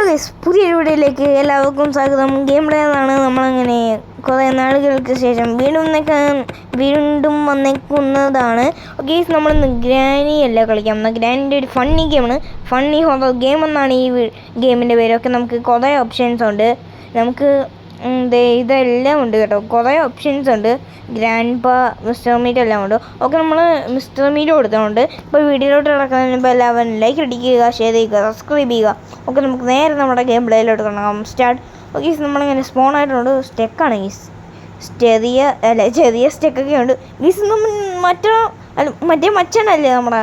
Guys, പുതിയൊരു വീഡിയോയിലേക്ക് എല്ലാവർക്കും സ്വാഗതം. ഗെയിം പ്ലേ എന്നാണ്. നമ്മളങ്ങനെ കുറേ നാളുകൾക്ക് ശേഷം വീണ്ടും വന്നേക്കുന്നതാണ്. ഗൈസ്, നമ്മളിന്ന് ഗ്രാനി അല്ല കളിക്കാം. ഗ്രാനിൻ്റെ ഒരു ഫണ്ണി ഗെയിമാണ്, ഫണ്ണി ഹൊറർ ഗെയിം എന്നാണ് ഈ ഗെയിമിൻ്റെ പേരൊക്കെ. നമുക്ക് കുറേ ഓപ്ഷൻസ് ഉണ്ട്. നമുക്ക് ഇതെല്ലാം ഉണ്ട് കേട്ടോ, കുറേ ഓപ്ഷൻസ് ഉണ്ട്. ഗ്രാൻഡ് പാ, മിസ്റ്റർ മീറ്റ് എല്ലാം ഉണ്ട്. ഓക്കെ, നമ്മൾ മിസ്റ്റർ മീറ്റ് കൊടുത്തിട്ടുണ്ട്. ഇപ്പോൾ വീഡിയോയിലോട്ട് കിടക്കുന്നതിന് മുമ്പ് എല്ലാവരും ലൈക്ക് അടിക്കുക, ഷെയർ ചെയ്യുക, സബ്സ്ക്രൈബ് ചെയ്യുക. ഓക്കെ, നമുക്ക് നേരെ നമ്മുടെ ഗെയിം പ്ലേയിലോട്ട് തുടങ്ങാം. സ്റ്റാർട്ട്. ഓക്കെ, നമ്മളിങ്ങനെ സ്പോൺ ആയിട്ടുണ്ട്. സ്റ്റെക്കാണ് ഗീസ്, ചെറിയ സ്റ്റെക്കൊക്കെ ഉണ്ട് ഗീസ്. മറ്റേ മച്ചനല്ലേ നമ്മുടെ,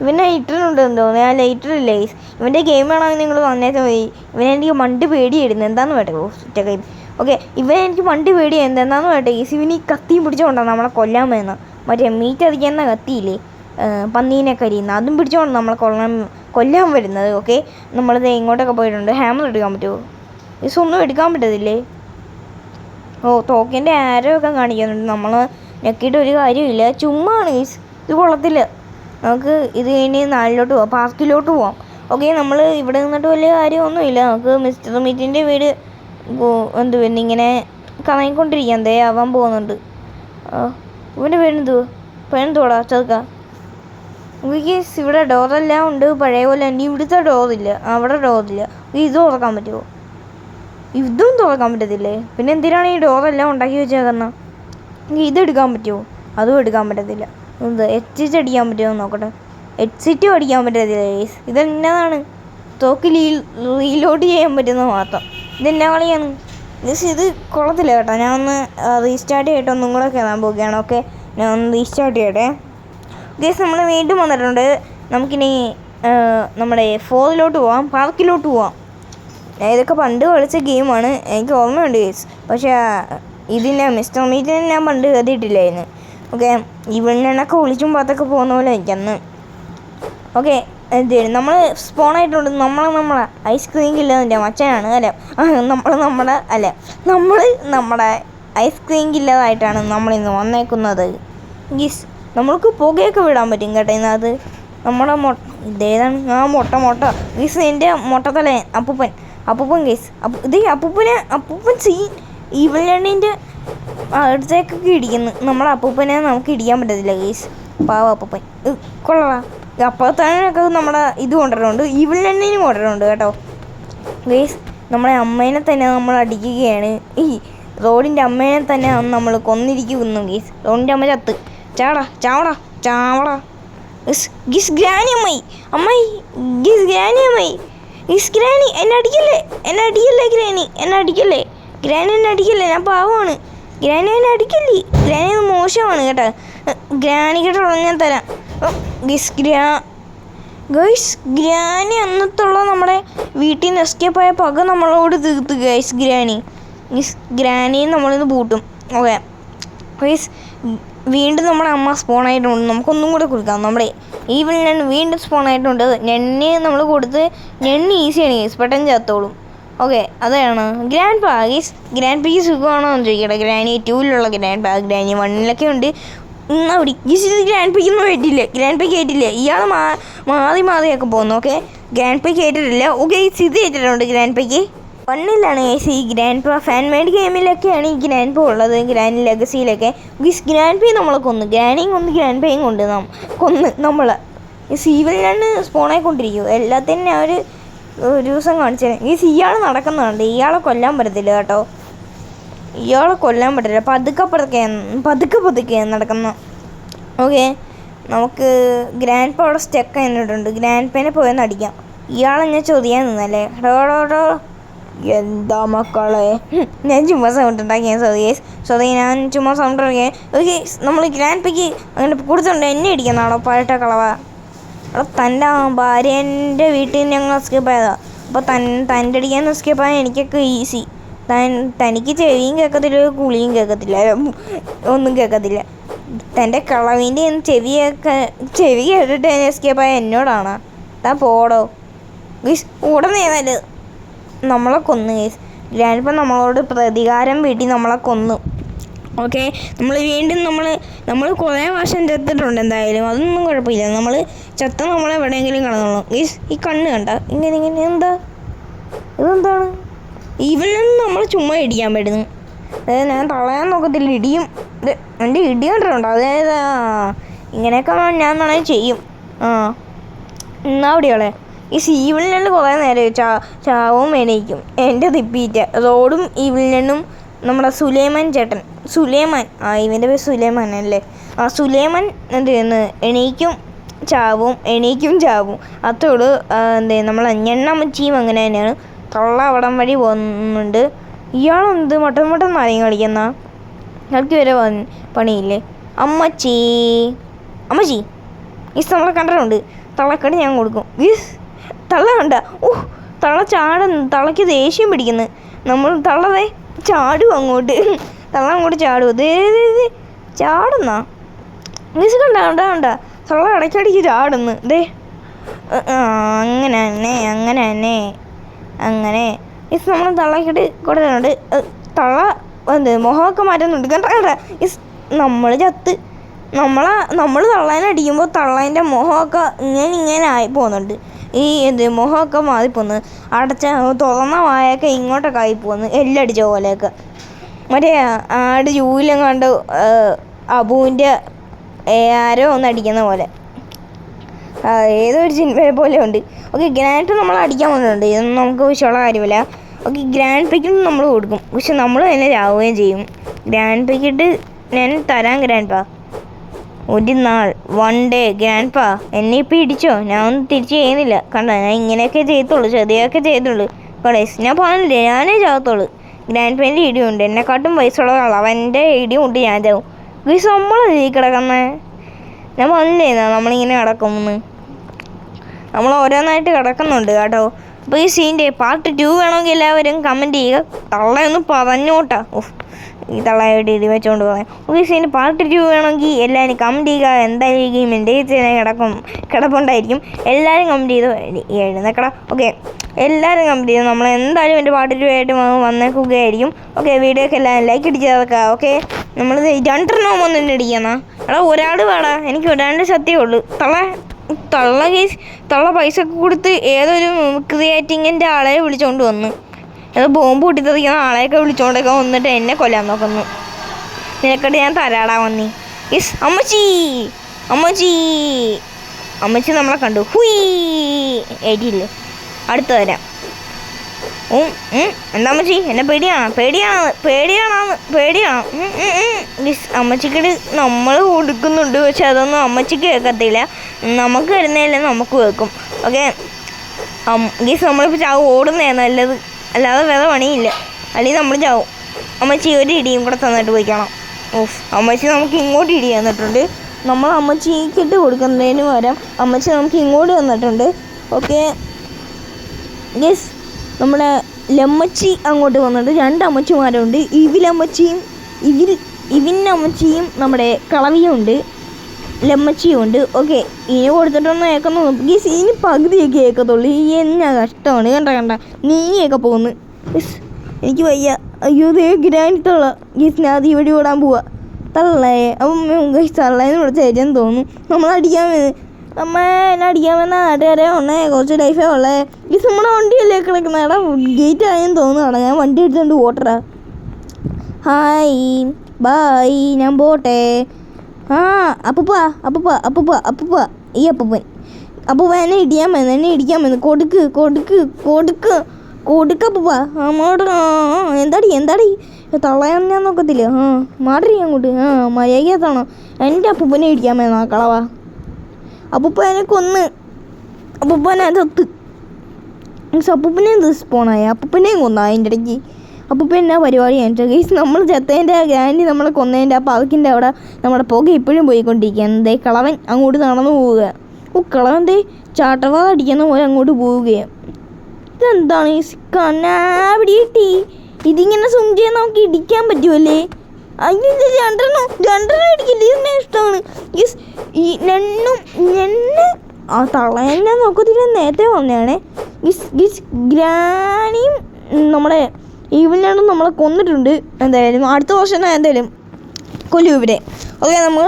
ഇവനെ ലൈറ്ററുണ്ട് എന്തോ, ഞാൻ ലൈറ്ററില്ല ഗൈസ്. ഇവൻ്റെ ഗെയിം ആണെങ്കിൽ നിങ്ങൾ വന്നേക്കാൻ മതി. ഇവനെനിക്ക് മണ്ട് പേടിയായിരുന്നു, എന്താന്ന് വേട്ടെ ഒറ്റ. ഓക്കെ, ഇവനെനിക്ക് മണ്ട് പേടിയായിരുന്നു, എന്താന്ന് വേട്ടെ ഗൈസ്. ഇവന് ഈ കത്തിയും പിടിച്ചുകൊണ്ടാണ് നമ്മളെ കൊല്ലാൻ വരുന്നത്. മറ്റേ മീറ്റ് അടിക്കുന്ന കത്തിയില്ലേ, പന്നീനെ കരിയുന്ന, അതും പിടിച്ചുകൊണ്ട് നമ്മളെ കൊല്ലാൻ വരുന്നത്. ഓക്കെ, നമ്മളിത് ഇങ്ങോട്ടൊക്കെ പോയിട്ടുണ്ട്. ഹാമർ എടുക്കാൻ പറ്റുമോ ഗൈസ്? ഒന്നും എടുക്കാൻ പറ്റത്തില്ലേ? തോക്കിൻ്റെ ആരോ ഒക്കെ കാണിക്കുന്നുണ്ട്. നമ്മൾ ഞെക്കിയിട്ട് ഒരു കാര്യമില്ല, ചുമ്മാണ് ഗൈസ്. ഇത് കൊള്ളത്തില്ല. നമുക്ക് ഇത് കഴിഞ്ഞ് നാലിലോട്ട് പോവാം, പാർക്കിലോട്ട് പോവാം. ഓക്കെ, നമ്മൾ ഇവിടെ നിന്നിട്ട് വലിയ കാര്യമൊന്നുമില്ല. നമുക്ക് മിസ്റ്റർ മീറ്റിൻ്റെ വീട് ഇങ്ങനെ കറങ്ങിക്കൊണ്ടിരിക്കാം. എന്തേ ആവാൻ പോകുന്നുണ്ട്. ഇവൻ്റെ പേരെന്തുവാടാ ചെറുക്ക? ഗീസ്, ഇവിടെ ഡോറെല്ലാം ഉണ്ട് പഴയ പോലെ തന്നെ. ഇവിടുത്തെ ഡോറില്ല, അവിടെ ഡോറില്ല. ഇത് തുറക്കാൻ പറ്റുമോ? ഇതും തുറക്കാൻ പറ്റത്തില്ലേ? പിന്നെ എന്തിനാണ് ഈ ഡോറെല്ലാം ഉണ്ടാക്കി വെച്ചേക്കുന്നത്? ഇതെടുക്കാൻ പറ്റുമോ? അതും എടുക്കാൻ പറ്റത്തില്ല. എക്സിറ്റ് അടിക്കാൻ പറ്റുമോ നോക്കട്ടെ. എക്സിറ്റും അടിക്കാൻ പറ്റത്തില്ല ഗൈസ്. ഇതെന്നതാണ്? തോക്ക് റീലോഡ് ചെയ്യാൻ പറ്റുന്നത് മാത്രം. ഇതെന്നാ കളിയാണ് ഗൈസ്? ഇത് കൊള്ളത്തില്ല കേട്ടോ. ഞാൻ ഒന്ന് റീസ്റ്റാർട്ട് ചെയ്തിട്ട് ഒന്നും കൂടെ കയറാൻ പോവുകയാണ്. ഓക്കെ, ഞാൻ ഒന്ന് റീസ്റ്റാർട്ട് ചെയ്യട്ടെ ഗൈസ്. നമ്മൾ വീണ്ടും വന്നിട്ടുണ്ട്. നമുക്കിനി നമ്മുടെ 4 പോവാം, പാർക്കിലോട്ട് പോവാം. ഇതൊക്കെ പണ്ട് കളിച്ച ഗെയിമാണ്, എനിക്ക് ഓർമ്മയുണ്ട് ഗൈസ്. പക്ഷേ ഇതിനെ മിസ്റ്റർ മീറ്റിനെ ഞാൻ പണ്ട് കരുതിയിട്ടില്ലായിരുന്നു. ഓക്കെ, ഇവണ്ണൊക്കെ ഒളിച്ചും പാത്തൊക്കെ പോകുന്ന പോലെ എനിക്കന്ന്. ഓക്കെ, നമ്മൾ സ്പോണായിട്ടുണ്ട്. നമ്മളെ ഐസ്ക്രീം കില്ലറിൻ്റെ മച്ചനാണ് അല്ലേ? നമ്മൾ നമ്മുടെ ഐസ്ക്രീം കില്ലറായിട്ടാണ് നമ്മളിന്ന് വന്നേക്കുന്നത് ഗീസ്. നമ്മൾക്ക് പുകയൊക്കെ വിടാൻ പറ്റും കേട്ടോ ഇതിനകത്ത്. നമ്മുടെ ഇതേതാണ് മുട്ട ഗീസ്. എൻ്റെ മുട്ടത്തല അപ്പൂപ്പൻ ഗീസ്. ഇത് അപ്പൂപ്പൻ ഇവണ്ണീൻ്റെ അടുത്തേക്കൊക്കെ ഇടിക്കുന്നു. നമ്മളെ അപ്പൂപ്പനെ നമുക്ക് ഇടിക്കാൻ പറ്റത്തില്ല ഗീസ്. പാവ അപ്പൂപ്പൻ കൊള്ളാം. അപ്പത്താനൊക്കെ നമ്മുടെ ഇത് കൊണ്ടിട്ടുണ്ട്, ഇവണ്ണീനും കൊണ്ടിട്ടുണ്ട് കേട്ടോ ഗീസ്. നമ്മളെ അമ്മേനെ തന്നെ നമ്മൾ അടിക്കുകയാണ്. ഈ റോഡിൻ്റെ അമ്മേനെ തന്നെ നമ്മൾ കൊന്നിരിക്കുന്നു ഗീസ്. റോഡിൻ്റെ അമ്മ ചത്ത്. ചാവടാ ഗീസ്. ഗ്രാനി അമ്മായി ഗീസ്. ഗ്രാനി അമ്മായി ഗീസ്. ഗ്രാനി എന്നെ അടിക്കല്ലേ ഗ്രാനി എന്നെ അടിക്കല്ലേ. ഞാൻ പാവമാണ്. ഗ്രാനി എന്നെ അടിക്കല്ലേ. ഗ്രാനി മോശമാണ് കേട്ടോ. ഗ്രാനി കേട്ടോ ഞാൻ തരാം ഗീസ്. ഗ്രാനി അന്നത്തുള്ള നമ്മുടെ വീട്ടിൽ നിന്ന് എസ്കേപ്പ് ആയ പക നമ്മളോട് തീർത്ത് ഗൈസ്. ഗ്രാനിയെ നമ്മളിന്ന് പൂട്ടും. ഓക്കെ ഗൈസ്, വീണ്ടും നമ്മുടെ അമ്മ സ്പോണായിട്ടുണ്ട്. നമുക്കൊന്നും കൂടെ കൊടുക്കാം. നമ്മുടെ ഈ വീണ്ടും സ്പോണായിട്ടുണ്ട്. ഞെണ്ണി നമ്മൾ കൊടുത്ത് ഞെണ്ണി ഈസിയാണ് ഗൈസ്, പെട്ടെന്ന് ചത്തോളും. ഓക്കെ, അതാണ് ഗ്രാൻഡ് പാ ഗീസ്. ഗ്രാൻഡ് പായ്ക്ക് സുഖമാണോ എന്ന് ചോദിക്കട്ടെ. ഗ്രാനി 2 ഗ്രാൻഡ് പാ, ഗ്രാനി 1 ഉണ്ട്. അവിടെ ഗീസ് ഇത് ഗ്രാൻഡ് പായ്ക്കൊന്നും കേട്ടില്ല. ഇയാൾ മാറിയൊക്കെ പോകുന്നു. ഓക്കെ, ഗ്രാൻഡ് പായ്ക്ക് കേട്ടിട്ടില്ല. ഓക്കെ, ഇത് കേട്ടിട്ടുണ്ട് ഗ്രാൻഡ് പായ്ക്ക് 1 ഗീസ്. ഈ ഗ്രാൻഡ് പാ ഫാൻ മെയ്ഡ് ഗെയിമിലൊക്കെയാണ് ഈ ഗ്രാൻഡ് പാ ഉള്ളത്. ഗ്രാൻഡ് ലെഗസിയിലൊക്കെ ഗീസ് ഗ്രാൻഡ് പാ നമ്മളെ കൊന്നു. ഗ്രാനിയും കൊന്ന് ഗ്രാൻഡ് പായും കൊന്ന് നമ്മളെ സീവലിലാണ് സ്പോണായിക്കൊണ്ടിരിക്കും. എല്ലാത്തിനും ഞാൻ ഒരു ദിവസം കാണിച്ചു തരാം ഗീസ്. ഇയാൾ നടക്കുന്നുണ്ട്. ഇയാളെ കൊല്ലാൻ പറ്റത്തില്ല കേട്ടോ. പതുക്കെ നടക്കുന്ന. ഓക്കെ, നമുക്ക് ഗ്രാൻഡ് പാ അവിടെ സ്റ്റെക്ക് എന്നിട്ടുണ്ട്. ഗ്രാൻഡ് പാനെ പോയെന്ന് അടിക്കാം. ഇയാളെ ഞാൻ ചൊറിയാൻ നിന്നല്ലേ. എന്താ മക്കളെ, ഞാൻ ചുമ്മാ സൗണ്ട് ഉണ്ടാക്കിയ സോറി ഞാൻ ചുമ്മാ സൗണ്ട് ഉണ്ടാക്കിയ. ഓക്കെ, നമ്മൾ ഗ്രാൻഡ് പായ്ക്ക് അങ്ങനെ കൊടുത്തുണ്ട്. എന്നെ അടിക്കുന്നതാണോ പഴട്ട കളവ? തൻ്റെ ഭാര്യേൻ്റെ വീട്ടിൽ ഞങ്ങൾ എസ്കേപ്പ് ആയതാണ്. അപ്പോൾ തൻ്റെ അടിക്കാൻ എസ്കേപ്പ് ആയാൽ എനിക്കൊക്കെ ഈസി. തനിക്ക് ചെവിയും കേൾക്കത്തില്ല, കുളിയും കേൾക്കത്തില്ല, ഒന്നും കേൾക്കത്തില്ല. തൻ്റെ കളവിൻ്റെ ചെവി കേട്ടിട്ട് എസ്കേപ്പ് ആയ എന്നോടാണ്. താൻ പോടോ ഗീസ്. ഉടനെ നല്ലത് നമ്മളെ കൊന്നു ഗീസ്. ഗ്രാൻഡ് പാ നമ്മളോട് പ്രതികാരം വീട്ടി നമ്മളെ കൊന്നു. ഓക്കെ, നമ്മൾ വീണ്ടും നമ്മൾ കുറേ വർഷം ചത്തിട്ടുണ്ട്. എന്തായാലും അതൊന്നും കുഴപ്പമില്ല. നമ്മൾ ചത്ത നമ്മളെവിടെയെങ്കിലും കിടന്നോളൂ ഗീസ്. ഈ കണ്ണ് കണ്ട ഇങ്ങനെ എന്താ ഇതെന്താണ്? ഇവനും നമ്മൾ ചുമ്മാ ഇടിക്കാൻ പറ്റുന്നു. അതായത് ഞാൻ തളയാൻ നോക്കത്തില്ല, ഇടിയും. എൻ്റെ ഇടി കണ്ടിട്ടുണ്ടോ? അതായത് ഇങ്ങനെയൊക്കെ ഞാൻ വേണമെങ്കിൽ ചെയ്യും. എന്നാ അവിടെയോളെ ഈ ഈവിളിനും കുറേ നേരം ചാവും എണീക്കും. എൻ്റെ തിപ്പീറ്റ റോഡും ഈവിളിനും നമ്മുടെ സുലൈമാൻ ചേട്ടൻ, സുലൈമാൻ, ഇവൻ്റെ പേര് സുലൈമാൻ അല്ലേ? സുലൈമാൻ എന്ത് ചെയ്യുന്നു? എണീക്കും ചാവും, എണീക്കും ചാവും. അത്തോട് നമ്മളെ ഞണ്ണമ്മച്ചിയും അങ്ങനെ തന്നെയാണ്. തള്ള അവിടം വഴി പോകുന്നുണ്ട്. ഇയാളെന്ത് മട്ടൻ നാരങ്ങ കളിക്കുന്ന? ഇയാൾക്ക് വരെ പണിയില്ലേ? അമ്മച്ചി ഈസ് നമ്മളെ കണ്ടിട്ടുണ്ട്. തള്ളക്കടി ഞാൻ കൊടുക്കും. തള്ള കണ്ട? തള്ള ചാടുന്നു. തള്ളയ്ക്ക് ദേഷ്യം പിടിക്കുന്നു. നമ്മൾ തള്ളതേ ചാടും അങ്ങോട്ട്. തള്ള അങ്ങോട്ട് ചാടും. ചാടുന്നാ മീസ് കണ്ട തള്ള ഇടയ്ക്കിടയ്ക്ക് ചാടുന്നു. അങ്ങനെ ഇസ് നമ്മൾ തള്ളക്കിട്ട് കൊടുക്കുന്നുണ്ട്. തള്ള മുഖമൊക്കെ മാറ്റുന്നുണ്ട്. കണ്ട ഇസ് നമ്മൾ ചത്ത് നമ്മൾ തള്ളേനെ അടിക്കുമ്പോൾ തള്ളേൻ്റെ മുഖമൊക്കെ ഇങ്ങനെ ആയി പോകുന്നുണ്ട്. ഈ മുഖമൊക്കെ മാറിപ്പോന്ന്, തുറന്ന വായൊക്കെ ഇങ്ങോട്ടൊക്കെ ആയിപ്പോന്ന്, എല്ലടിച്ച പോലെയൊക്കെ. മറ്റേ ആട് ജൂലും കണ്ട് അബുവിൻ്റെ ആരോ ഒന്ന് അടിക്കുന്ന പോലെ, ഏതൊരു സിനിമയെ പോലെ ഉണ്ട്. ഓക്കെ, ഗ്രാൻഡ് നമ്മൾ അടിക്കാൻ വന്നിട്ടുണ്ട്. ഇതൊന്നും നമുക്ക് വിഷയമുള്ള കാര്യമില്ല. ഓക്കെ, ഗ്രാൻഡ് പിക്കിട്ട് നമ്മൾ കൊടുക്കും. പക്ഷെ നമ്മൾ തന്നെ രാവുകയും ചെയ്യും. ഗ്രാൻഡ് പിക്കിട്ട് ഞാൻ തരാം ഗ്രാൻഡ് പാ. ഒരു നാൾ വൺ ഡേ ഗ്രാൻഡ് പാ എന്നെ ഇപ്പം ഇടിച്ചോ? ഞാൻ ഒന്നും തിരിച്ച് ചെയ്യുന്നില്ല. കണ്ട, ഞാൻ ഇങ്ങനെയൊക്കെ ചെയ്യത്തുള്ളൂ, ചെറിയൊക്കെ ചെയ്യത്തുള്ളൂ. കടേസ് ഞാൻ പറഞ്ഞില്ലേ, ഞാനേ ചാകത്തുള്ളൂ. ഗ്രാൻഡ് പേൻ്റെ ഇടിയുണ്ട്, എന്നെക്കാട്ടും വയസ്സുള്ളതാണ്. അവൻ്റെ ഇടിയുണ്ട്, ഞാൻ ചാവും. ഗീസ് നമ്മളല്ലേ ഈ കിടക്കുന്നത്? ഞാൻ പറഞ്ഞില്ലേ നമ്മളിങ്ങനെ കിടക്കുമെന്ന്. നമ്മൾ ഓരോന്നായിട്ട് കിടക്കുന്നുണ്ട് കേട്ടോ. അപ്പോൾ ഈ സീൻ്റെ പാർട്ട് 2 വേണമെങ്കിൽ എല്ലാവരും കമൻറ്റ് ചെയ്യുക. തള്ളയൊന്നും പറഞ്ഞോട്ടാ. ഈ തള്ളയോട്ട് ഇടി വെച്ചുകൊണ്ട് പറയാം. ഈ സീൻ്റെ പാർട്ട് 2 വേണമെങ്കിൽ എല്ലാവരും കമൻറ്റ് ചെയ്യുക. എന്തായിരിക്കും എൻ്റെ കിടപ്പുണ്ടായിരിക്കും. എല്ലാവരും കമൻറ്റ് ചെയ്ത് എഴുന്നേക്കട. ഓക്കെ, എല്ലാവരും കമൻറ്റ് ചെയ്തു. നമ്മൾ എന്തായാലും എൻ്റെ പാർട്ട് 2 ആയിട്ട് വന്നേക്കുകയായിരിക്കും. ഓക്കെ, വീഡിയോക്ക് എല്ലാവരും ലൈക്ക് അടിച്ചതൊക്കെ. ഓക്കെ, നമ്മൾ 2 ഒന്നും അടിക്കുന്ന ഒരാൾ വേടാ, എനിക്ക് ഒരാളുടെ സത്യമേ ഉള്ളൂ. തള്ള പൈസ ഒക്കെ കൊടുത്ത് ഏതൊരു ക്രിയേറ്റിങ്ങിൻ്റെ ആളെ വിളിച്ചുകൊണ്ട് വന്ന്, ഏതോ ബോംബ് പൊട്ടിത്തെറിക്കുന്ന ആളെയൊക്കെ വിളിച്ചുകൊണ്ടൊക്കെ വന്നിട്ട് എന്നെ കൊല്ലാൻ നോക്കുന്നു. നിനക്കട്ട് ഞാൻ തരാടാ വന്നി. യെസ് അമ്മച്ചി നമ്മളെ കണ്ടു. ഏറ്റില്ലേ? അടുത്ത് വരാം. എന്താ അമ്മച്ചി, എന്നെ പേടിയാണ്. അമ്മച്ചിക്ക് നമ്മൾ കൊടുക്കുന്നുണ്ട്, പക്ഷെ അതൊന്നും അമ്മച്ചിക്ക് കേൾക്കത്തില്ല. നമുക്ക് വരുന്നതല്ലേ നമുക്ക് കേൾക്കും. ഓക്കെ ഗീസ്, നമ്മളിപ്പോൾ ചാവും ഓടുന്നതാണ് നല്ലത്, അല്ലാതെ വേറെ പണിയില്ല. അല്ലെങ്കിൽ നമ്മൾ ചാവും. അമ്മച്ചി ഒരു ഇടിയും കൂടെ തന്നിട്ട് പോയിക്കണം. അമ്മച്ചി നമുക്ക് ഇങ്ങോട്ട് ഇടി തന്നിട്ടുണ്ട്. നമ്മൾ അമ്മച്ചിക്ക് ഇട്ട് കൊടുക്കുന്നതിന് പകരം അമ്മച്ചി നമുക്ക് ഇങ്ങോട്ട് തന്നിട്ടുണ്ട്. ഓക്കെ ഗീസ്, നമ്മുടെ ലമ്മച്ചി അങ്ങോട്ട് വന്നിട്ട് 2 അമ്മച്ചിമാരുണ്ട്. ഇവിനമ്മച്ചിയും നമ്മുടെ കളവിയും ഉണ്ട്, ലമ്മച്ചിയും ഉണ്ട്. ഓക്കെ, ഇനി കൊടുത്തിട്ടൊന്നും കേൾക്കുന്നു. ഗീസ്, ഇനി പകുതിയൊക്കെ കേൾക്കത്തുള്ളൂ. എന്നാ കഷ്ടമാണ്. കണ്ട നീയൊക്കെ പോകുന്നു. എനിക്ക് വയ്യ. അയ്യോ, ഗ്രാൻഡ് തള്ള. ഗീസ്, ഞാൻ അത് ഇവിടെ ഓടാൻ പോവാ. തള്ളയെ അപ്പം തള്ളേന്ന് വിളിച്ച് തരുമെന്ന് തോന്നുന്നു. എന്നെ അടിക്കാമെന്ന നാട്ടുകാരെ ഉള്ളേ, കുറച്ച് ലൈഫേ ഉള്ളേ. ഈ നമ്മുടെ വണ്ടിയല്ലേ കിടക്കുന്ന? എടാ, ഗേറ്റ് ആയെന്ന് തോന്നുന്നതാണ്. ഞാൻ വണ്ടി എടുത്തുകൊണ്ട് ഓട്ടറാ. ഹായ് ബായ്, ഞാൻ പോട്ടെ. അപ്പൂപ്പ ഈ അപ്പൂപ്പൻ എന്നെ ഇടിക്കാൻ വന്നു. കൊടുക്ക് അപ്പൂപ്പ. എന്താടി തള്ളയാൻ ഞാൻ നോക്കത്തില്ല. മാറി അങ്ങോട്ട്. മര്യാദ എൻ്റെ അപ്പൂപ്പനെ ഇടിക്കാൻ വന്നാ കളവാ. അപ്പൂപ്പനെ കൊന്ന്, അപ്പൂപ്പനെ ചത്ത്. അപ്പൂപ്പനെയും സ്പോണായി, അപ്പൂപ്പനെയും കൊന്ന. അതിൻ്റെ ഇടയ്ക്ക് അപ്പൂപ്പൻ എന്നാ പരിപാടിയാണ് ഗൈസ്. നമ്മൾ ചത്തതിൻ്റെ ഗ്രാൻഡി നമ്മളെ കൊന്നതിൻ്റെ ആ പാർക്കിൻ്റെ അവിടെ നമ്മുടെ പുക ഇപ്പോഴും പോയിക്കൊണ്ടിരിക്കുകയാണ്. കളവൻ അങ്ങോട്ട് നടന്നു പോവുക. കളവൻ ചാട്ടവാ അടിക്കുന്ന പോലെ അങ്ങോട്ട് പോവുകയാണ്. ഇതെന്താണ് ഈ കണ്ണാവിടെ കിട്ടി? ഇതിങ്ങനെ സും ചെയ്യാൻ നമുക്ക് ഇടിക്കാൻ പറ്റുമല്ലേ? അതിന് 2 അടിക്കില്ല. ഇതെന്നെ ഇഷ്ടമാണ് ഈ ആ തള്ളേനെ നോക്കത്തില്ല. നേരത്തെ വന്നതാണേ. ഗ്രാനിയും നമ്മുടെ ഈവനിലും നമ്മളെ കൊന്നിട്ടുണ്ട്. എന്തായാലും അടുത്ത വർഷം എന്തായാലും കൊല്ലും ഇവരെ. ഓക്കെ, നമ്മൾ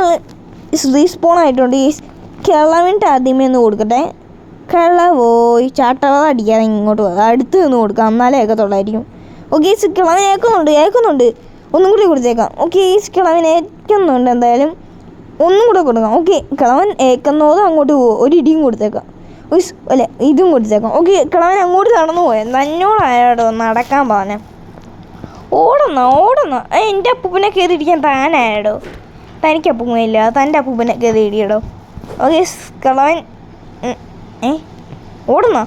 റീസ്പോൺ ആയിട്ടുണ്ട്. ഈ കിളവിൻ്റെ ആദ്യമേ ഒന്ന് കൊടുക്കട്ടെ. കള്ള പോയി ചാട്ടവാത അടിക്കാതെ ഇങ്ങോട്ട് പോകാം, അടുത്ത് നിന്ന് കൊടുക്കാം, എന്നാലേ ഏക്കത്തുള്ളായിരിക്കും. ഓക്കെ കിളവൻ ഏക്കുന്നുണ്ട്, ഒന്നും കൂടി കൊടുത്തേക്കാം. ഓക്കെ കിളവൻ ഏക്കുന്നുണ്ട്, എന്തായാലും ഒന്നും കൂടെ കൊടുക്കാം. ഓക്കെ കിളവൻ ഏക്കുന്നതും അങ്ങോട്ട് പോകും, ഒരു ഇടിയും കൊടുത്തേക്കാം, അല്ലെ ഇതും കൊടുത്തേക്കാം. ഓക്കെ കിളവൻ അങ്ങോട്ട് നടന്നു പോയത്, തന്നോടായോടോ നടക്കാൻ പറഞ്ഞ ഓടുന്ന എൻ്റെ അപ്പൂപ്പനെ കയറിയിരിക്കാൻ താനായോടോ, തനിക്ക് അപ്പൂപ്പനില്ല, തൻ്റെ അപ്പൂപ്പനെ കയറിയിടിയടോ. ഓക്കെ കിളവൻ ഓടുന്ന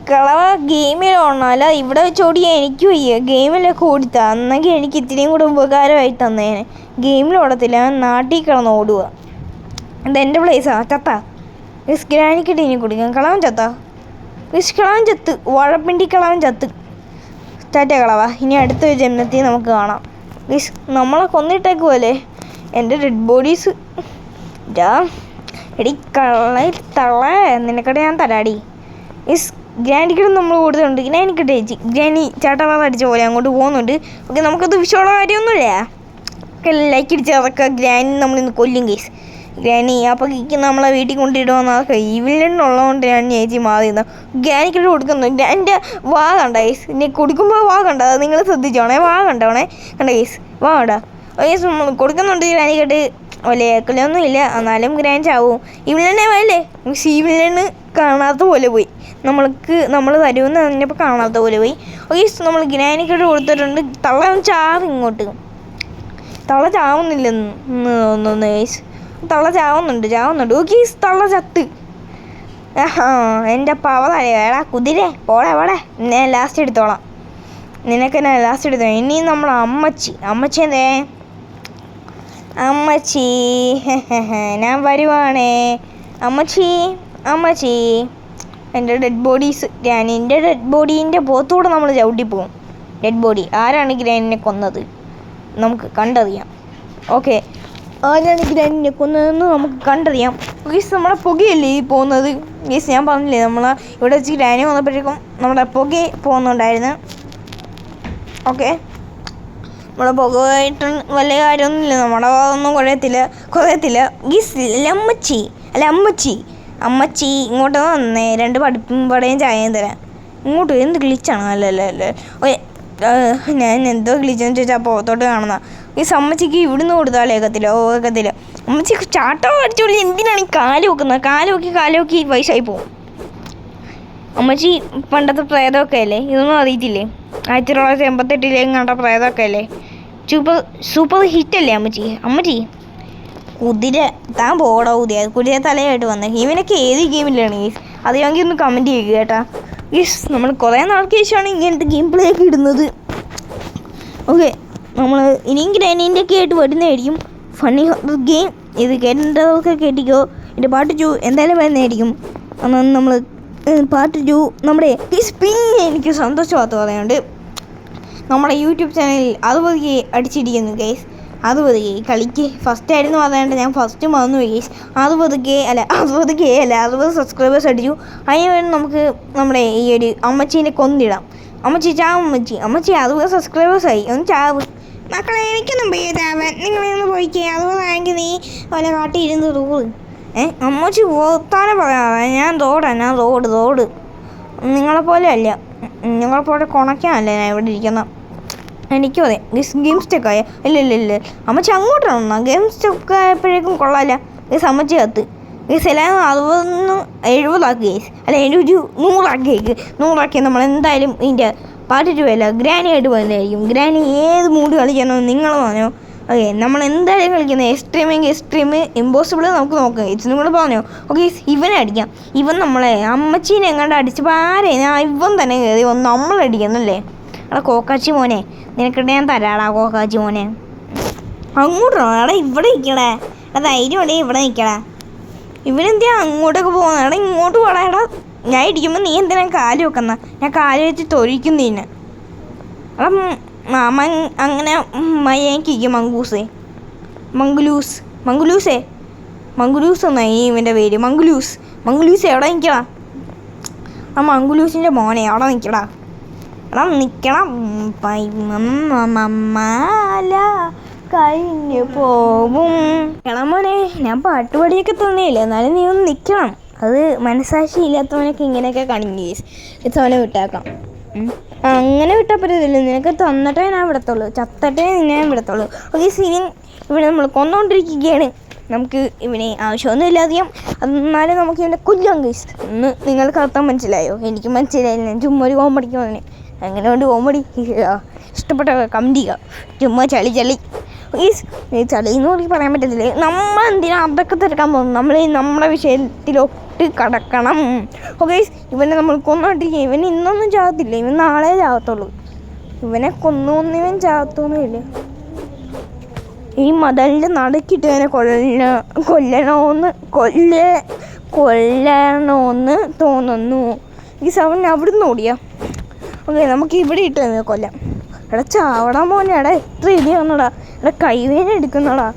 കളവ ഗെയിമിൽ ഓടണമല്ല, ഇവിടെ വെച്ച് ഓടിയാൽ എനിക്ക് വയ്യ, ഗെയിമിലൊക്കെ ഓടിത്താ എന്നെങ്കിൽ എനിക്ക് ഇത്തിരിയും കൂടെ ഉപകാരമായി തന്നേനെ. ഗെയിമിൽ ഓടത്തില്ല, നാട്ടിൽ കിടന്ന് ഓടുക. ഇതെൻ്റെ പ്ലേസാ. ചത്ത ഗ്രാനിക്കിട്ട് ഇനി കുടിക്കാം. കളവൻ ചത്ത, കളവൻ ചത്ത്, വാഴപ്പിണ്ടി കളവൻ ചത്ത്. ടാറ്റ കളവ, ഇനി അടുത്തൊരു ജന്മത്തിൽ നമുക്ക് കാണാം. നമ്മളെ കൊന്നിട്ടേക്കുമല്ലേ എൻ്റെ ഡെഡ് ബോഡീസ്. എടി തള്ള നിനക്കടെ ഞാൻ തരാടി. ഗ്രാനിക്കിട്ട് നമ്മൾ കൊടുത്തിട്ടുണ്ട്, ഗ്രാനിക്കിട്ട് ചേച്ചി ഗ്രാനി ചാട്ടവാദം അടിച്ച പോലെ അങ്ങോട്ട് പോകുന്നുണ്ട്. ഓക്കെ നമുക്കത് വിഷയമുള്ള കാര്യമൊന്നുമില്ല, ലൈക്ക് അടിച്ച് അതൊക്കെ ഗ്രാനി നമ്മളിന്ന് കൊല്ലും കേസ്. ഗ്രാനി അപ്പോൾ നമ്മളെ വീട്ടിൽ കൊണ്ടിടുമെന്ന് അതൊക്കെ ഇവിലുള്ളതുകൊണ്ട് ഞാൻ ചേച്ചി മാറിയുന്ന ഗ്രാനിക്കിട്ട് കൊടുക്കുന്നു. ഗ്രാൻ്റെ വാ കണ്ട കേസ്, ഇനി കൊടുക്കുമ്പോൾ വാ കണ്ട, നിങ്ങൾ ശ്രദ്ധിച്ചോണേ, വാ കണ്ടോണേ, കണ്ട കേസ്, വാ കണ്ട കേസ് നമ്മൾ കൊടുക്കുന്നുണ്ട്. ഗ്രാനിക്കിട്ട് വലിയ ഏക്കലൊന്നും ഇല്ല, എന്നാലും ഗ്രാൻഡ് ചാവും. ഇവിലെന്നെ വല്ലേ ഇവിലെന്ന് കാണാത്ത പോലെ പോയി, നമ്മൾ തരുമെന്ന് പറഞ്ഞപ്പോൾ കാണാത്ത പോലെ പോയി. ഓക്കെ നമ്മൾ ഗ്രാനിക്കിട്ട് കൊടുത്തിട്ടുണ്ട്. തള്ള ചാവും, ഇങ്ങോട്ട് തള്ള ചാവുന്നില്ലെന്ന് തോന്നുന്നു ഗൈസ്, തള്ള ചാവുന്നുണ്ട്. ഓക്കെ തള്ള ചത്ത്. എൻ്റെ പവററിയോ എടാ കുതിരെ, പോടെ ഞാൻ ലാസ്റ്റ് എടുത്തോളാം, നിനക്ക് ഞാൻ ലാസ്റ്റ് എടുത്തോളാം. ഇനി നമ്മൾ അമ്മച്ചി എന്തേ അമ്മച്ചി ഞാൻ വരുവാണേ അമ്മച്ചി എൻ്റെ ഡെഡ് ബോഡീസ്, ഗ്രാനിൻ്റെ ഡെഡ് ബോഡീൻ്റെ പുറത്തൂടെ നമ്മൾ ചവിട്ടിപ്പോവും. ഡെഡ് ബോഡി ആരാണ് ഗ്രാനിനെ കൊന്നത് നമുക്ക് കണ്ടറിയാം. ഓക്കെ ആരാണ് ഗ്രാനിനെ കൊന്നതെന്ന് നമുക്ക് കണ്ടറിയാം. ഗീസ് നമ്മളെ പുകയല്ലേ ഈ പോകുന്നത് ഗീസ്, ഞാൻ പറഞ്ഞില്ലേ നമ്മളെ ഇവിടെ വെച്ച് ഗ്രാനി വന്നപ്പോഴേക്കും നമ്മളെ പുക പോകുന്നുണ്ടായിരുന്നു. ഓക്കെ നമ്മളെ പുകയായിട്ട് വലിയ കാര്യമൊന്നുമില്ല, നമ്മുടെ ഒന്നും കുറയത്തില്ല ഗീസ്. അമ്മച്ചി ഇങ്ങോട്ട് വന്നേ, 2 പഠിപ്പും പടയും ചായയും തരാം. ഇങ്ങോട്ട് എന്ത് ഗ്ലിച്ചാണ്, അല്ലേ ഞാൻ എന്തോ ഗ്ലിച്ചെന്ന് ചോദിച്ചാൽ പുറത്തോട്ട് കാണുന്ന ഈ അമ്മച്ചിക്ക് ഇവിടുന്ന് കൊടുത്താൽ ഏക്കത്തില്ല. അമ്മച്ചിക്ക് ചാട്ടോ അടിച്ചോളി, എന്തിനാണ് ഈ കാല് വെക്കി വയസ്സായി പോവും. അമ്മച്ചി പണ്ടത്തെ പ്രേതമൊക്കെ അല്ലേ, ഇതൊന്നും അറിയത്തില്ലേ, 1988 കണ്ട പ്രേതമൊക്കെ അല്ലേ, സൂപ്പർ ഹിറ്റല്ലേ അമ്മച്ചി. കുതിര താൻ പോടാ കുതിര തലയായിട്ട് വന്നേ. ഇവനൊക്കെ ഏത് ഗെയിമിലാണ് ഗീസ്, അറിയാമെങ്കിൽ ഒന്ന് കമൻറ്റ് ചെയ്യുക കേട്ടാ ഗീസ്. നമ്മൾ കുറേ നാൾക്ക് ശേഷമാണ് ഇങ്ങനത്തെ ഗെയിം പ്ലേ ഒക്കെ ഇടുന്നത്. ഓക്കെ നമ്മൾ ഇനിയും ഗ്രാനീൻ്റെ ഒക്കെ ആയിട്ട് വരുന്നതായിരിക്കും ഫണ്ണി ഗെയിം. ഇത് കേട്ടതൊക്കെ കേട്ടിക്കോ, ഇതിൻ്റെ പാർട്ട് 2 എന്തായാലും വരുന്നതായിരിക്കും. അന്ന് നമ്മൾ പാർട്ട് 2 നമ്മുടെ പിന്നെ എനിക്ക് സന്തോഷമാകത്ത് പറയാനുണ്ട്, നമ്മുടെ യൂട്യൂബ് ചാനലിൽ 60K അടിച്ചിരിക്കുന്നു ഗൈസ്. 60K കളിക്ക് ഫസ്റ്റ് ആയിരുന്നു പറയാണ്ട് ഞാൻ ഫസ്റ്റ് മറന്നു ഗൈസ്. 60K അല്ല 60 സബ്സ്ക്രൈബേഴ്സ് അടിച്ചു. അതിന് വേണ്ടി നമുക്ക് നമ്മുടെ ഈ ഒരു അമ്മച്ചീനെ കൊന്നിടാം. അമ്മച്ചി ചാവും, അമ്മച്ചി 60 സബ്സ്ക്രൈബേഴ്സായി, ഒന്ന് ചാവ് മക്കളെ. എനിക്കൊന്നും പേരാവൻ, നിങ്ങളൊന്ന് പോയിക്കേ, 60 ആയെങ്കിൽ നീ വല്ല കാട്ടിയിരുന്ന് റൂള്. അമ്മച്ചി പോത്താനെ പറയാവേ, ഞാൻ റോഡ് നിങ്ങളെപ്പോലെ അല്ല, നിങ്ങളെപ്പോലെ കുണയ്ക്കാനല്ലേ ഞാൻ ഇവിടെ ഇരിക്കുന്ന. എനിക്കും അതെ ഗെയിം സ്റ്റക്ക് ആയ ഇല്ല അമ്മച്ചി അങ്ങോട്ടാണ് ഗെയിം സ്റ്റക്ക് ആയപ്പോഴേക്കും കൊള്ളാല്ല ഗേസ്. അമ്മച്ചി കത്ത് ഗേസ് എല്ലാം 60 ആക്കി ഗേസ്, അല്ല 100 നമ്മൾ എന്തായാലും ഇതിൻ്റെ പാർട്ട് 2 അല്ല ഗ്രാനി ആയിട്ട് പോകുന്നതായിരിക്കും. ഗ്രാനി ഏത് മൂഡ് കളിക്കണോ നിങ്ങൾ പറഞ്ഞോ. ഓക്കെ നമ്മൾ എന്തായാലും കളിക്കുന്നത് എക്സ്ട്രീം ഇമ്പോസിബിൾ നമുക്ക് നോക്കാം ഗേസ്, നിങ്ങൾ പറഞ്ഞോ. ഓക്കെ ഇവനെ അടിക്കാം, ഇവൻ നമ്മളെ അമ്മച്ചീനെ എങ്ങാണ്ട് അടിച്ചപ്പോൾ ഇവൻ തന്നെ കയറി വന്ന് നമ്മളടിക്കുന്നല്ലേ. എടാ കോക്കാച്ചി മോനെ, നിനക്കിട്ട് ഞാൻ തരാടാ കോക്കാച്ചി മോനെ. അങ്ങോട്ടോ എടാ ഇവിടെ നിൽക്കടേ, ധൈര്യം ഉണ്ടെങ്കിൽ ഇവിടെ നിൽക്കടാ. ഇവനെന്തിനാ അങ്ങോട്ടൊക്കെ പോകുന്നത്, എടാ ഇങ്ങോട്ട് പോടാ. എടാ ഞാൻ ഇടിക്കുമ്പോൾ നീ എന്തിനാ കാല് വെക്കുന്ന, ഞാൻ കാല് വെച്ച് തൊഴിക്കും നിന്നെ. എടാ മാമൻ അങ്ങനെ മയ്യക്കിരിക്കും മംഗുലൂസ് എന്നാ ഇവൻ്റെ പേര്, മംഗുലൂസ് എവിടെ നിൽക്കടാ. ആ മംഗുലൂസിൻ്റെ മോനെ അവിടെ നിൽക്കടാ. എടാ നിൽക്കണം, മാല കഴിഞ്ഞു പോവും. എടാ മോനെ ഞാൻ പാട്ടുപാടിയൊക്കെ തന്നെയില്ല, എന്നാലും നീ ഒന്ന് നിൽക്കണം. അത് മനസ്സാക്ഷി ഇല്ലാത്തവനൊക്കെ ഇങ്ങനെയൊക്കെ കാണിക്കും ഗൈസ്. അവനെ വിട്ടേക്കാം. അങ്ങനെ വിട്ടാൽ പറ്റത്തില്ല. നിനക്ക് തന്നിട്ടേ ഞാൻ വിടത്തുള്ളൂ, ചത്തട്ടേ ഞാൻ വിടത്തുള്ളൂ. ഓക്കെ, സിവിൻ ഇവിടെ നമ്മൾ കൊന്നുകൊണ്ടിരിക്കുകയാണ്. നമുക്ക് ഇവനെ ആവശ്യമൊന്നും അധികം, എന്നാലും നമുക്ക് ഇവനെ കൊല്ലാം ഗൈസ്. ഒന്ന് നിങ്ങൾക്ക് അർത്ഥം മനസ്സിലായോ? എനിക്ക് മനസ്സിലായില്ല. ഞാൻ ചുമ്മാ ഒരു കോമഡിക്ക് വന്നേ. അങ്ങനെ കൊണ്ട് കോമഡി ഇഷ്ടപ്പെട്ട കമൻറ്റ് ചെയ്യുക. ചുമ്മാ ചളി ഗൈസ്. ചളി എന്ന് പറഞ്ഞ് പറയാൻ പറ്റത്തില്ല. നമ്മൾ എന്തിനാ അതൊക്കെ തിരക്കാൻ പോകുന്നു? നമ്മൾ നമ്മുടെ വിഷയത്തിലൊട്ട് കടക്കണം. ഓക്കെ, ഇവനെ നമ്മൾ കൊന്നോണ്ടിരിക്കുക. ഇവൻ ഇന്നൊന്നും ചാകത്തില്ല, ഇവൻ നാളെ ചാകത്തുള്ളൂ. ഇവനെ കൊന്നൊന്നിവൻ ചാകത്തൊന്നുമില്ല. ഈ മതലിൻ്റെ നടക്കിട്ട് ഇവനെ കൊല്ലണമെന്ന് തോന്നുന്നു. ഈ അവൻ അവിടുന്ന് ഓടിയാ. ഓക്കെ, നമുക്ക് ഇവിടെ ഇട്ട് കൊല്ലാം. എടാ ചാവടാൻ പോന്നെ. എടാ എത്ര ഇടിയാണെടാ. എടാ കൈവേന എടുക്കുന്നടാ.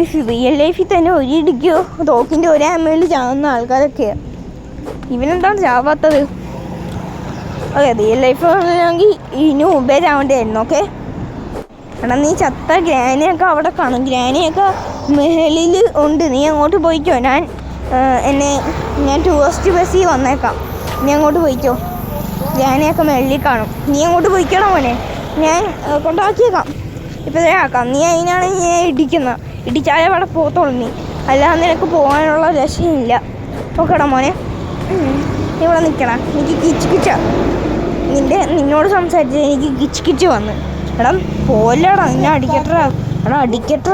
ഇത് റിയൽ ലൈഫിൽ തന്നെ ഒരിടിക്കോ തോക്കിൻ്റെ ഒരേ അമ്മയിൽ ചാവുന്ന ആൾക്കാരൊക്കെയാണ്. ഇവനെന്താണ് ചാവാത്തത്? ഓക്കെ, റിയൽ ലൈഫ് ആണെങ്കിൽ ഇനി മുമ്പേ ചാവേണ്ടിയായിരുന്നു. ഓക്കെ, എടാ നീ ചത്ത ഗ്രാനിയൊക്കെ അവിടെ കാണും. ഗ്രാനിയൊക്കെ മേളിൽ ഉണ്ട്. നീ അങ്ങോട്ട് പോയിക്കോ. ഞാൻ ടൂറിസ്റ്റ് ബസ്സിൽ വന്നേക്കാം. നീ അങ്ങോട്ട് പോയിക്കോ. ഗ്രാനിയൊക്കെ മേളിൽ കാണും. നീ അങ്ങോട്ട് പോയിക്കണം മോനെ. ഞാൻ കൊണ്ടാക്കിയേക്കാം. ഇപ്പോഴേ ആക്കാം. നീ അതിനാണ് ഞാൻ ഇടിച്ചാലേ അവിടെ പോകത്തുള്ളൂ. നീ അല്ലാതെ നിനക്ക് പോകാനുള്ള രക്ഷയില്ല. ഓക്കെടാ മോനെ, നീ ഇവിടെ നിൽക്കടാ. എനിക്ക് കിച്ച് നിന്നോട് സംസാരിച്ച് എനിക്ക് കിച്ച് വന്ന്. എടാ പോലടാ, നിന്നെ അടിക്കട്ടാ. എടാ അടിക്കട്ടാ.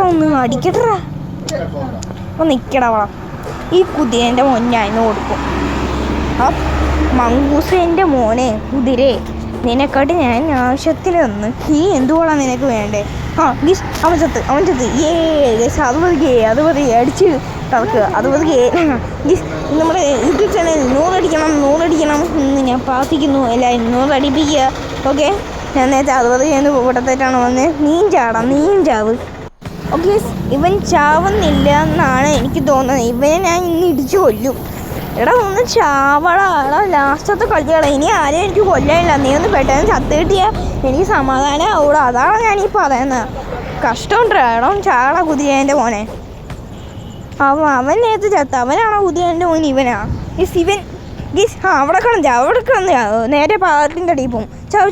അപ്പോൾ നിൽക്കടാ അവിടെ. ഈ കുതിരേൻ്റെ മോൻ ഞാൻ കൊടുക്കും. ആ മങ്കൂസേൻ്റെ മോനെ കുതിരേ, നിനെക്കാട്ടി ഞാൻ ആവശ്യത്തിന് തന്ന്. ഈ എന്തുകൊണ്ടാണ് നിനക്ക് വേണ്ടേ? ഗീസ് അവൻ ചത്ത്. ഗീസ് അത് പതുക്കെ അടിച്ച് കറക്കുക. അത് പതുക്കെ ഗീസ് നമ്മുടെ യൂട്യൂബ് ചാനൽ 100 അടിക്കണം എന്ന് ഞാൻ പ്രാർത്ഥിക്കുന്നു. എല്ലാവരും 100 അടിപ്പിക്കുക. ഓക്കെ, ഞാൻ നേരത്തെ 60 കൂട്ടത്തേറ്റാണ് വന്നത്. നീയും ചാവ്. ഓക്കെ, ഇവൻ ചാവുന്നില്ല എന്നാണ് എനിക്ക് തോന്നുന്നത്. ഇവനെ ഞാൻ ഇന്ന് ഇടിച്ചു കൊല്ലും. എടാ ഒന്ന് ചാവടാ. എടാ ലാസ്റ്റത്തെ കളിച്ചടാ. ഇനി ആരെയും എനിക്ക് കൊല്ലാനില്ല. നീ ഒന്ന് പെട്ടെന്ന് ചത്ത് കിട്ടിയാൽ എനിക്ക് സമാധാനം ആവൂടാ. അതാണ് ഞാനീ പറയുന്നത്. കഷ്ടമുണ്ടാ. എടാ ചാടാ കുതിരേൻ്റെ മോനെ. അവൻ നേരത്തെ ചത്ത. അവനാണോ കുതിരേൻ്റെ മോൻ? ഇവനാ ഈ ശിവൻ. ഗീസ് അവിടെ കിടന്ന് നേരെ പാതാളത്തിൻ്റെ അടിയിൽ പോകും. ചാവ്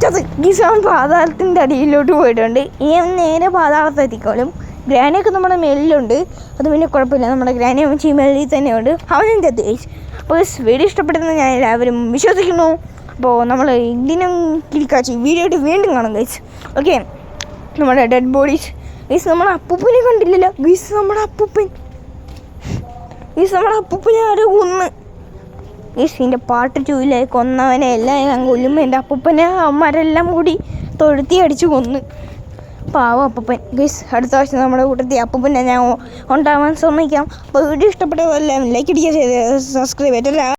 ചത്ത്. ഗീസ് അവൻ പാതാളത്തിൻ്റെ അടിയിലോട്ട് പോയിട്ടുണ്ട്. ഇനി അവൻ നേരെ പാതാളത്തെത്തിക്കോളും. ഗ്രാനിയൊക്കെ നമ്മുടെ മേളിലുണ്ട്. അത് പിന്നെ കുഴപ്പമില്ല. നമ്മുടെ ഗ്രാനി അവൻ മേളിൽ തന്നെയുണ്ട്. അവനും ചത്ത് ഗൈസ്. അപ്പോൾ വീഡിയോ ഇഷ്ടപ്പെടുന്ന ഞാൻ എല്ലാവരും വിശ്വസിക്കുന്നു. അപ്പോൾ നമ്മൾ ഇതിനും കിടക്കാച്ചി വീഡിയോ വീണ്ടും കാണും ഗൈസ്. ഓക്കെ, നമ്മുടെ ഡെഡ് ബോഡീസ് ഗൈസ്. നമ്മുടെ അപ്പൂപ്പനെ കണ്ടില്ലല്ലോ ഗൈസ്. നമ്മുടെ അപ്പൂപ്പനെ ആരോ കൊന്ന് ഗൈസ്. ഇതിൻ്റെ പാർട്ട് 2 കൊന്നവനെ എല്ലാം ഞാൻ കൊല്ലുമ്പോൾ എൻ്റെ അപ്പൂപ്പനെ അമ്മമാരെല്ലാം കൂടി തൊഴുത്തി അടിച്ച് കൊന്ന്. പാവം അപ്പൂപ്പൻ ഗൈസ്. അടുത്ത വർഷം നമ്മുടെ കൂട്ടത്തിൽ അപ്പൂപ്പനെ ഞാൻ ഉണ്ടാവാൻ ശ്രമിക്കാം. അപ്പോൾ വീഡിയോ ഇഷ്ടപ്പെട്ടതെല്ലാം ലൈക്ക് അടിക്കുക, സബ്സ്ക്രൈബ് ചെയ്തില്ല.